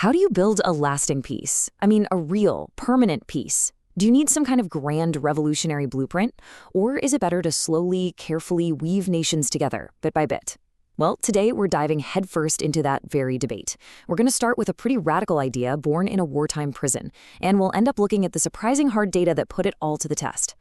How do you build a lasting peace? I mean, a real, permanent peace. Do you need some kind of grand revolutionary blueprint? Or is it better to slowly, carefully weave nations together, bit by bit? Well, today we're diving headfirst into that very debate. We're going to start with a pretty radical idea born in a wartime prison, and we'll end up looking at the surprising hard data that put it all to the test.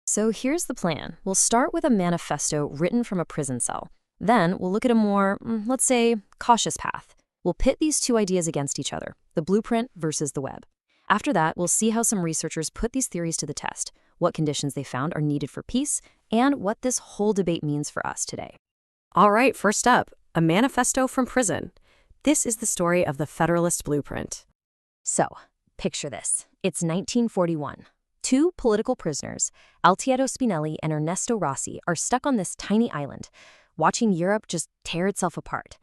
So here's the plan. We'll start with a manifesto written from a prison cell. Then we'll look at a more, let's say, cautious path. We'll pit these two ideas against each other, the blueprint versus the web. After that, we'll see how some researchers put these theories to the test, what conditions they found are needed for peace, and what this whole debate means for us today. All right, first up, a manifesto from prison. This is the story of the Federalist blueprint. So, picture this. It's 1941. Two political prisoners, Altiero Spinelli and Ernesto Rossi, are stuck on this tiny island, watching Europe just tear itself apart.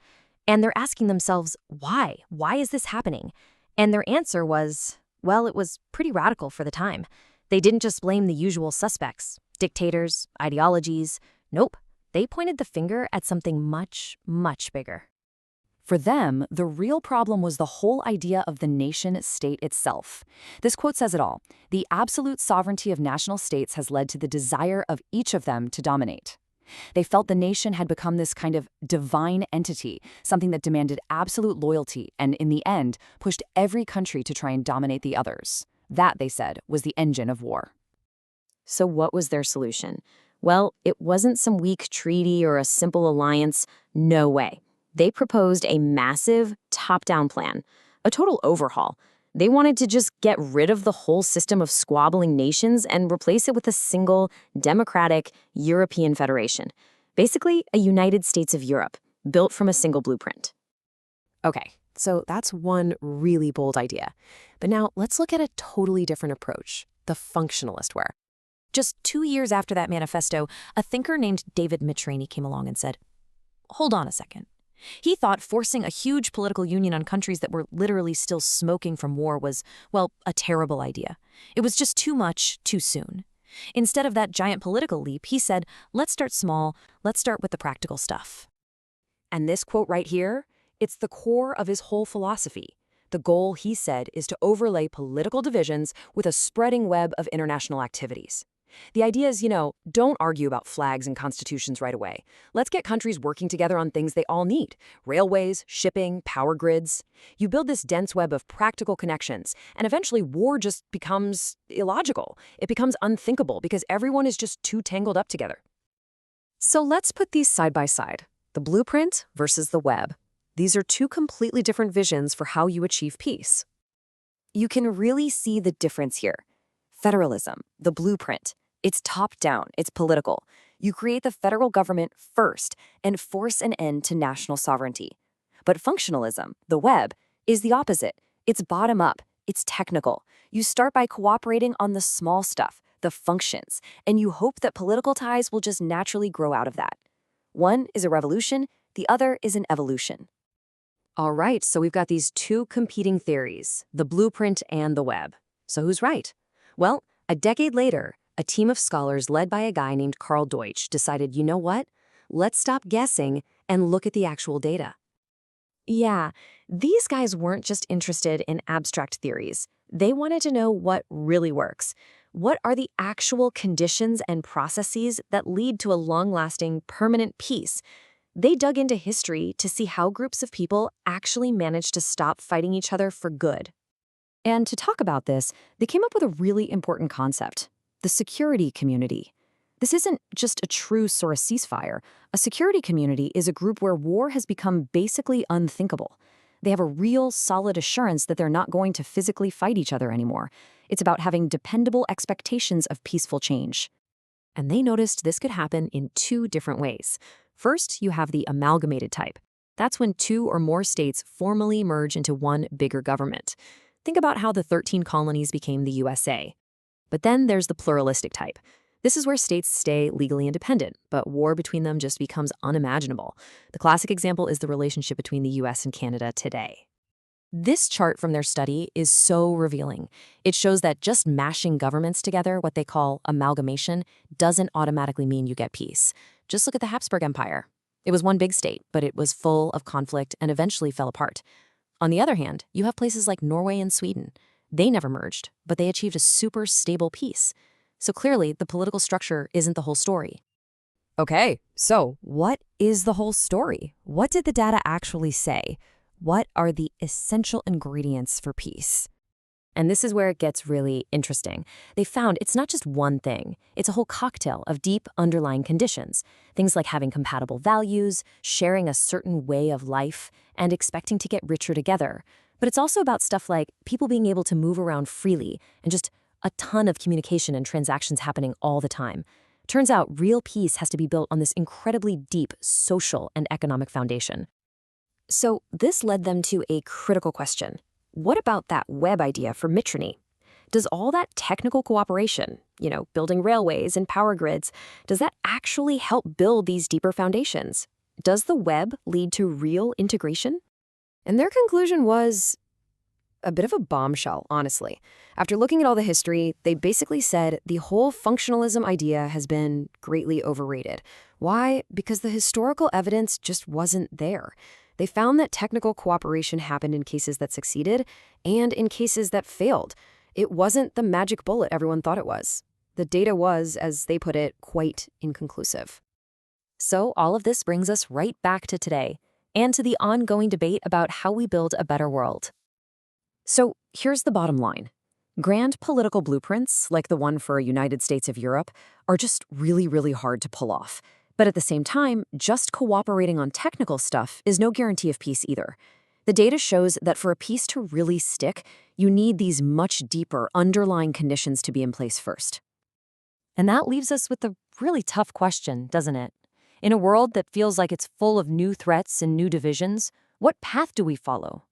And they're asking themselves, why? Why is this happening? And their answer was, well, it was pretty radical for the time. They didn't just blame the usual suspects, dictators, ideologies. Nope. They pointed the finger at something much, much bigger. For them, the real problem was the whole idea of the nation-state itself. This quote says it all. The absolute sovereignty of national states has led to the desire of each of them to dominate. They felt the nation had become this kind of divine entity, something that demanded absolute loyalty and, in the end, pushed every country to try and dominate the others. That, they said, was the engine of war. So what was their solution? Well, it wasn't some weak treaty or a simple alliance. No way. They proposed a massive, top-down plan, a total overhaul. They wanted to just get rid of the whole system of squabbling nations and replace it with a single, democratic, European federation. Basically, a United States of Europe, built from a single blueprint. Okay, so that's one really bold idea. But now let's look at a totally different approach, the functionalist way. Just 2 years after that manifesto, a thinker named David Mitrany came along and said, hold on a second. He thought forcing a huge political union on countries that were literally still smoking from war was, well, a terrible idea. It was just too much, too soon. Instead of that giant political leap, he said, let's start small, let's start with the practical stuff. And this quote right here, it's the core of his whole philosophy. The goal, he said, is to overlay political divisions with a spreading web of international activities. The idea is, don't argue about flags and constitutions right away. Let's get countries working together on things they all need. Railways, shipping, power grids. You build this dense web of practical connections, and eventually war just becomes illogical. It becomes unthinkable because everyone is just too tangled up together. So let's put these side by side. The blueprint versus the web. These are two completely different visions for how you achieve peace. You can really see the difference here. Federalism, the blueprint. It's top-down, it's political. You create the federal government first and force an end to national sovereignty. But functionalism, the web, is the opposite. It's bottom-up, it's technical. You start by cooperating on the small stuff, the functions, and you hope that political ties will just naturally grow out of that. One is a revolution, the other is an evolution. All right, so we've got these two competing theories, the blueprint and the web. So who's right? Well, a decade later, a team of scholars led by a guy named Carl Deutsch decided, you know what? Let's stop guessing and look at the actual data. Yeah, these guys weren't just interested in abstract theories. They wanted to know what really works. What are the actual conditions and processes that lead to a long-lasting, permanent peace? They dug into history to see how groups of people actually managed to stop fighting each other for good. And to talk about this, they came up with a really important concept. The security community. This isn't just a truce or a ceasefire. A security community is a group where war has become basically unthinkable. They have a real, solid assurance that they're not going to physically fight each other anymore. It's about having dependable expectations of peaceful change. And they noticed this could happen in two different ways. First, you have the amalgamated type. That's when two or more states formally merge into one bigger government. Think about how the 13 colonies became the USA. But then there's the pluralistic type. This is where states stay legally independent, but war between them just becomes unimaginable. The classic example is the relationship between the US and Canada today. This chart from their study is so revealing. It shows that just mashing governments together, what they call amalgamation, doesn't automatically mean you get peace. Just look at the Habsburg Empire. It was one big state, but it was full of conflict and eventually fell apart. On the other hand, you have places like Norway and Sweden. They never merged, but they achieved a super stable peace. So clearly, the political structure isn't the whole story. Okay, so what is the whole story? What did the data actually say? What are the essential ingredients for peace? And this is where it gets really interesting. They found it's not just one thing. It's a whole cocktail of deep underlying conditions. Things like having compatible values, sharing a certain way of life, and expecting to get richer together. But it's also about stuff like people being able to move around freely and just a ton of communication and transactions happening all the time. Turns out real peace has to be built on this incredibly deep social and economic foundation. So this led them to a critical question. What about that web idea for Mitrany? Does all that technical cooperation, building railways and power grids, does that actually help build these deeper foundations? Does the web lead to real integration? And their conclusion was a bit of a bombshell, honestly. After looking at all the history, they basically said the whole functionalism idea has been greatly overrated. Why? Because the historical evidence just wasn't there. They found that technical cooperation happened in cases that succeeded and in cases that failed. It wasn't the magic bullet everyone thought it was. The data was, as they put it, quite inconclusive. So all of this brings us right back to today and to the ongoing debate about how we build a better world. So here's the bottom line. Grand political blueprints, like the one for a United States of Europe, are just really, really hard to pull off. But at the same time, just cooperating on technical stuff is no guarantee of peace either. The data shows that for a peace to really stick, you need these much deeper underlying conditions to be in place first. And that leaves us with a really tough question, doesn't it? In a world that feels like it's full of new threats and new divisions, what path do we follow?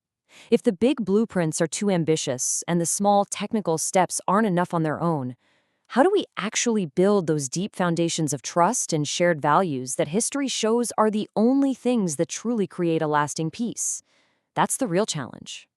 If the big blueprints are too ambitious and the small technical steps aren't enough on their own, how do we actually build those deep foundations of trust and shared values that history shows are the only things that truly create a lasting peace? That's the real challenge.